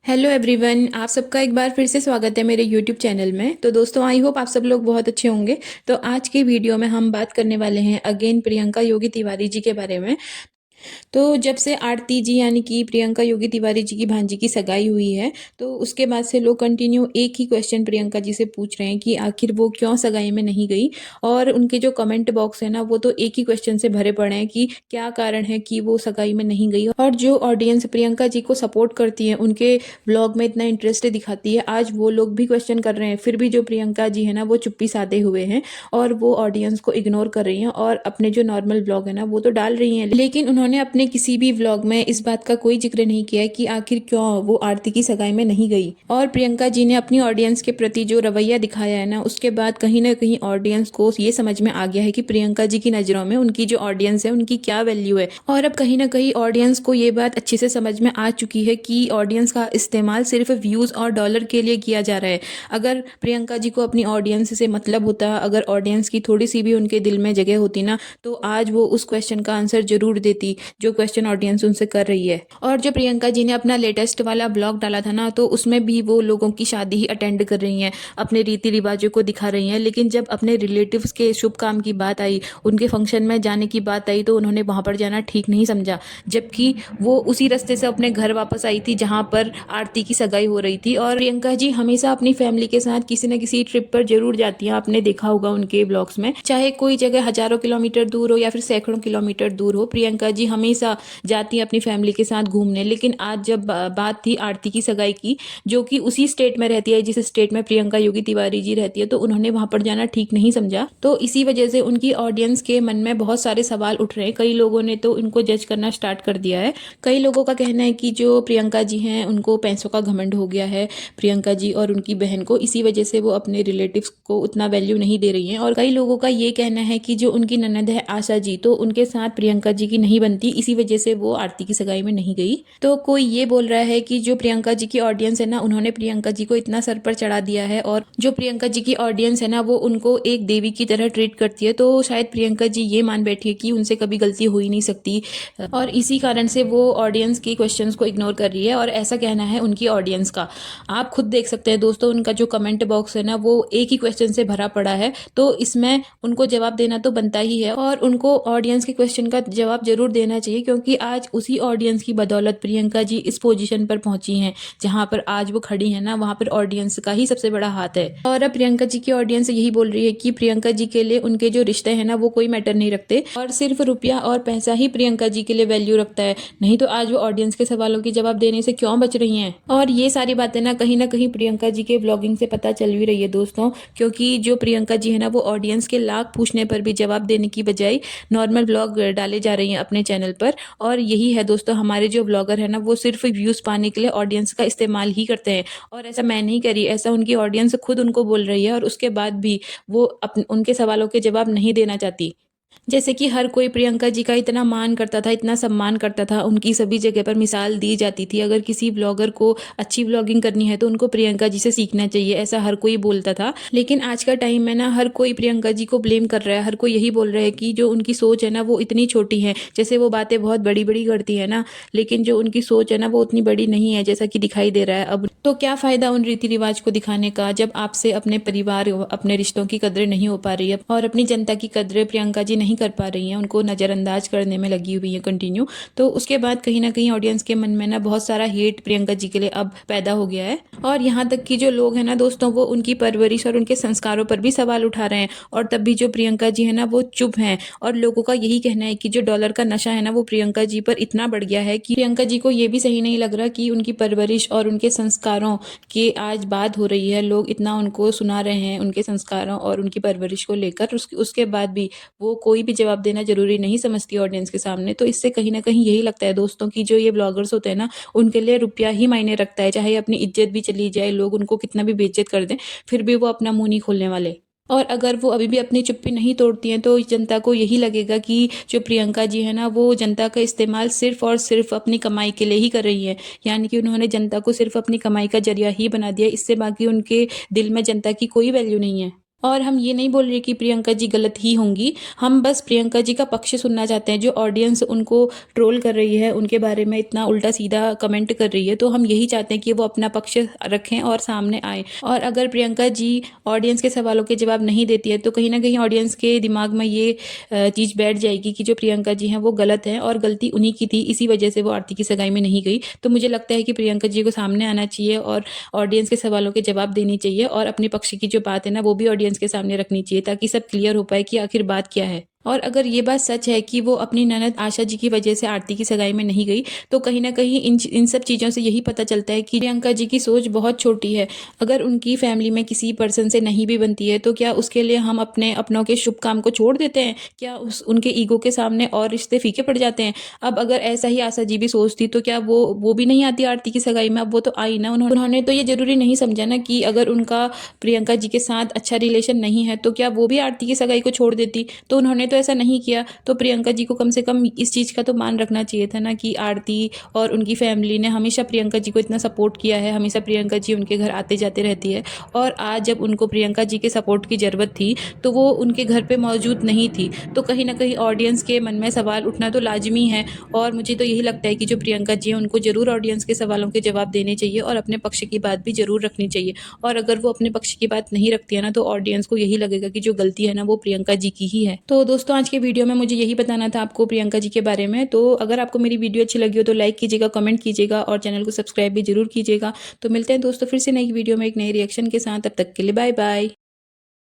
Hello everyone, आप सबका एक बार फिर से स्वागत है मेरे यूट्यूब चैनल में। तो दोस्तों, आई होप आप सब लोग बहुत अच्छे होंगे। तो आज की वीडियो में हम बात करने वाले हैं अगेन प्रियंका योगी तिवारी जी के बारे में। तो जब से आरती जी यानी कि प्रियंका योगी तिवारी जी की भांजी की सगाई हुई है, तो उसके बाद से लोग कंटिन्यू एक ही क्वेश्चन प्रियंका जी से पूछ रहे हैं कि आखिर वो क्यों सगाई में नहीं गई। और उनके जो कमेंट बॉक्स है ना, वो तो एक ही क्वेश्चन से भरे पड़े हैं कि क्या कारण है कि वो सगाई में नहीं गई। और जो ऑडियंस प्रियंका जी को सपोर्ट करती है, उनके ब्लॉग में इतना इंटरेस्ट दिखाती है, आज वो लोग भी क्वेश्चन कर रहे हैं। फिर भी जो प्रियंका जी है ना, वो चुप्पी साधे हुए हैं और वो ऑडियंस को इग्नोर कर रही हैं और अपने जो नॉर्मल ब्लॉग है ना, वो तो डाल रही हैं। लेकिन उन्होंने अपने किसी भी व्लॉग में इस बात का कोई जिक्र नहीं किया है कि आखिर क्यों वो आरती की सगाई में नहीं गई। और प्रियंका जी ने अपनी ऑडियंस के प्रति जो रवैया दिखाया है ना, उसके बाद कहीं ना कहीं ऑडियंस को ये समझ में आ गया है कि प्रियंका जी की नज़रों में उनकी जो ऑडियंस है, उनकी क्या वैल्यू है। और अब कहीं ना कहीं ऑडियंस को ये बात अच्छे से समझ में आ चुकी है कि ऑडियंस का इस्तेमाल सिर्फ व्यूज़ और डॉलर के लिए किया जा रहा है। अगर प्रियंका जी को अपनी ऑडियंस से मतलब होता, अगर ऑडियंस की थोड़ी सी भी उनके दिल में जगह होती ना, तो आज वो उस क्वेश्चन का आंसर जरूर देती जो क्वेश्चन ऑडियंस उनसे कर रही है। और जो प्रियंका जी ने अपना लेटेस्ट वाला ब्लॉग डाला था ना, तो उसमें भी वो लोगों की शादी ही अटेंड कर रही हैं, अपने रीति रिवाजों को दिखा रही हैं। लेकिन जब अपने रिलेटिव्स के शुभ काम की बात आई, उनके फंक्शन में जाने की बात आई, तो उन्होंने वहां पर जाना ठीक नहीं समझा। जबकि वो उसी रास्ते से अपने घर वापस आई थी जहां पर आरती की सगाई हो रही थी। और प्रियंका जी हमेशा अपनी फैमिली के साथ किसी न किसी ट्रिप पर जरूर जाती हैं। आपने देखा होगा उनके ब्लॉग्स में, चाहे कोई जगह हजारों किलोमीटर दूर हो या फिर सैकड़ों किलोमीटर दूर हो, प्रियंका जी हमेशा जाती हैं अपनी फैमिली के साथ घूमने। लेकिन आज जब बात थी आरती की सगाई की, जो कि उसी स्टेट में रहती है जिस स्टेट में प्रियंका योगी तिवारी जी रहती है, तो उन्होंने वहां पर जाना ठीक नहीं समझा। तो इसी वजह से उनकी ऑडियंस के मन में बहुत सारे सवाल उठ रहे हैं। कई लोगों ने तो उनको जज करना स्टार्ट कर दिया है। कई लोगों का कहना है कि जो प्रियंका जी हैं, उनको पैसों का घमंड हो गया है, प्रियंका जी और उनकी बहन को, इसी वजह से वो अपने रिलेटिव्स को उतना वैल्यू नहीं दे रही हैं। और कई लोगों का ये कहना है कि जो उनकी ननद है आशा जी, तो उनके साथ प्रियंका जी की नहीं बनती, इसी वजह से वो आरती की सगाई में नहीं गई। तो कोई ये बोल रहा है कि जो प्रियंका जी की ऑडियंस है ना, उन्होंने प्रियंका जी को इतना सर पर चढ़ा दिया है, और जो प्रियंका जी की ऑडियंस है ना, वो उनको एक देवी की तरह ट्रीट करती है। तो शायद प्रियंका जी ये मान बैठी है कि उनसे कभी गलती हो ही नहीं सकती, और इसी कारण से वो ऑडियंस की क्वेश्चंस को इग्नोर कर रही है। और ऐसा कहना है उनकी ऑडियंस का। आप खुद देख सकते हैं दोस्तों, उनका जो कमेंट बॉक्स है ना, वो एक ही क्वेश्चन से भरा पड़ा है। तो इसमें उनको जवाब देना तो बनता ही है, और उनको ऑडियंस के क्वेश्चन का जवाब जरूर देना चाहिए, क्योंकि आज उसी ऑडियंस की बदौलत प्रियंका जी इस पोजीशन पर पहुंची हैं जहां पर आज वो खड़ी है ना, वहां पर ऑडियंस का ही सबसे बड़ा हाथ है। और अब प्रियंका जी की ऑडियंस यही बोल रही है कि प्रियंका जी के लिए उनके जो रिश्ते हैं ना, वो कोई मैटर नहीं रखते, और सिर्फ रुपया और पैसा ही प्रियंका जी के लिए वैल्यू रखता है। नहीं तो आज वो ऑडियंस के सवालों के जवाब देने से क्यों बच रही हैं। और ये सारी बातें ना कहीं प्रियंका जी के ब्लॉगिंग से पता चल भी रही है दोस्तों, क्योंकि जो प्रियंका जी है ना, वो ऑडियंस के लाख पूछने पर भी जवाब देने की बजाय नॉर्मल ब्लॉग डाले जा रही हैं अपने चैनल पर। और यही है दोस्तों, हमारे जो ब्लॉगर है ना, वो सिर्फ व्यूज पाने के लिए ऑडियंस का इस्तेमाल ही करते हैं। और ऐसा मैं नहीं करी, ऐसा उनकी ऑडियंस खुद उनको बोल रही है, और उसके बाद भी वो उनके सवालों के जवाब नहीं देना चाहती। जैसे कि हर कोई प्रियंका जी का इतना मान करता था, इतना सम्मान करता था, उनकी सभी जगह पर मिसाल दी जाती थी। अगर किसी ब्लॉगर को अच्छी ब्लॉगिंग करनी है तो उनको प्रियंका जी से सीखना चाहिए, ऐसा हर कोई बोलता था। लेकिन आज का टाइम में ना, हर कोई प्रियंका जी को ब्लेम कर रहा है। हर कोई यही बोल रहा है कि जो उनकी सोच है ना, वो इतनी छोटी है। जैसे वो बातें बहुत बड़ी बड़ी करती है ना, लेकिन जो उनकी सोच है ना, वो उतनी बड़ी नहीं है जैसा कि दिखाई दे रहा है अब। तो क्या फायदा उन रीति रिवाज को दिखाने का, जब आपसे अपने परिवार, अपने रिश्तों की कदरें नहीं हो पा रही है, और अपनी जनता की कदरें प्रियंका जी नहीं कर पा रही हैं, उनको नज़रअंदाज करने में लगी हुई है कंटिन्यू। तो उसके बाद कहीं ना कहीं ऑडियंस के मन में ना बहुत सारा हेट प्रियंका जी के लिए अब पैदा हो गया है। और यहाँ तक कि जो लोग हैं ना दोस्तों, वो उनकी परवरिश और उनके संस्कारों पर भी सवाल उठा रहे हैं। और तब भी जो प्रियंका जी है ना, वो चुप हैं। और लोगों का यही कहना है कि जो डॉलर का नशा है ना, वो प्रियंका जी पर इतना बढ़ गया है कि प्रियंका जी को ये भी सही नहीं लग रहा कि उनकी परवरिश और उनके संस्कारों की आज बात हो रही है। लोग इतना उनको सुना रहे हैं उनके संस्कारों और उनकी परवरिश को लेकर, उसके बाद भी वो कोई भी जवाब देना जरूरी नहीं समझती ऑडियंस के सामने। तो इससे कहीं ना कहीं यही लगता है दोस्तों कि जो ये ब्लॉगर्स होते हैं ना, उनके लिए रुपया ही मायने रखता है। चाहे अपनी इज्जत भी चली जाए, लोग उनको कितना भी बेइज्जत कर दें, फिर भी वो अपना मुंह नहीं खोलने वाले। और अगर वो अभी भी अपनी चुप्पी नहीं तोड़ती हैं, तो जनता को यही लगेगा कि जो प्रियंका जी है ना, वो जनता का इस्तेमाल सिर्फ और सिर्फ अपनी कमाई के लिए ही कर रही है। यानी कि उन्होंने जनता को सिर्फ अपनी कमाई का जरिया ही बना दिया, इससे बाकी उनके दिल में जनता की कोई वैल्यू नहीं है। और हम ये नहीं बोल रहे कि प्रियंका जी गलत ही होंगी, हम बस प्रियंका जी का पक्ष सुनना चाहते हैं। जो ऑडियंस उनको ट्रोल कर रही है, उनके बारे में इतना उल्टा सीधा कमेंट कर रही है, तो हम यही चाहते हैं कि वो अपना पक्ष रखें और सामने आए। और अगर प्रियंका जी ऑडियंस के सवालों के जवाब नहीं देती है तो कहीं ना कहीं ऑडियंस के दिमाग में ये चीज़ बैठ जाएगी कि जो प्रियंका जी हैं वो गलत हैं और गलती उन्हीं की थी, इसी वजह से वो आरती की सगाई में नहीं गई। तो मुझे लगता है कि प्रियंका जी को सामने आना चाहिए और ऑडियंस के सवालों के जवाब देनी चाहिए और अपने पक्ष की जो बात है ना वो भी ऑडियंस के सामने रखनी चाहिए, ताकि सब क्लियर हो पाए कि आखिर बात क्या है। और अगर ये बात सच है कि वो अपनी ननद आशा जी की वजह से आरती की सगाई में नहीं गई, तो कहीं ना कहीं इन सब चीज़ों से यही पता चलता है कि प्रियंका जी की सोच बहुत छोटी है। अगर उनकी फैमिली में किसी पर्सन से नहीं भी बनती है तो क्या उसके लिए हम अपने अपनों के शुभ काम को छोड़ देते हैं? क्या उनके ईगो के सामने और रिश्ते फीके पड़ जाते हैं? अब अगर ऐसा ही आशा जी भी सोचती तो क्या वो भी नहीं आती आरती की सगाई में? अब वो तो आई ना। उन्होंने तो ये जरूरी नहीं समझा ना कि अगर उनका प्रियंका जी के साथ अच्छा रिलेशन नहीं है तो क्या वो भी आरती की सगाई को छोड़ देती? तो उन्होंने तो ऐसा नहीं किया। तो प्रियंका जी को कम से कम इस चीज़ का तो मान रखना चाहिए था ना कि आरती और उनकी फैमिली ने हमेशा प्रियंका जी को इतना सपोर्ट किया है, हमेशा प्रियंका जी उनके घर आते जाते रहती है, और आज जब उनको प्रियंका जी के सपोर्ट की ज़रूरत थी तो वो उनके घर पे मौजूद नहीं थी। तो कहीं ना कहीं ऑडियंस के मन में सवाल उठना तो लाजमी है, और मुझे तो यही लगता है कि जो प्रियंका जी हैं उनको ज़रूर ऑडियंस के सवालों के जवाब देने चाहिए और अपने पक्ष की बात भी ज़रूर रखनी चाहिए। और अगर वो अपने पक्ष की बात नहीं रखती है ना तो ऑडियंस को यही लगेगा कि जो गलती है ना वो प्रियंका जी की ही है। तो दोस्तों, आज के वीडियो में मुझे यही बताना था आपको प्रियंका जी के बारे में। तो अगर आपको मेरी वीडियो अच्छी लगी हो तो लाइक कीजिएगा, कमेंट कीजिएगा और चैनल को सब्सक्राइब भी जरूर कीजिएगा। तो मिलते हैं दोस्तों फिर से नई वीडियो में एक नए रिएक्शन के साथ। तब तक के लिए बाय बाय।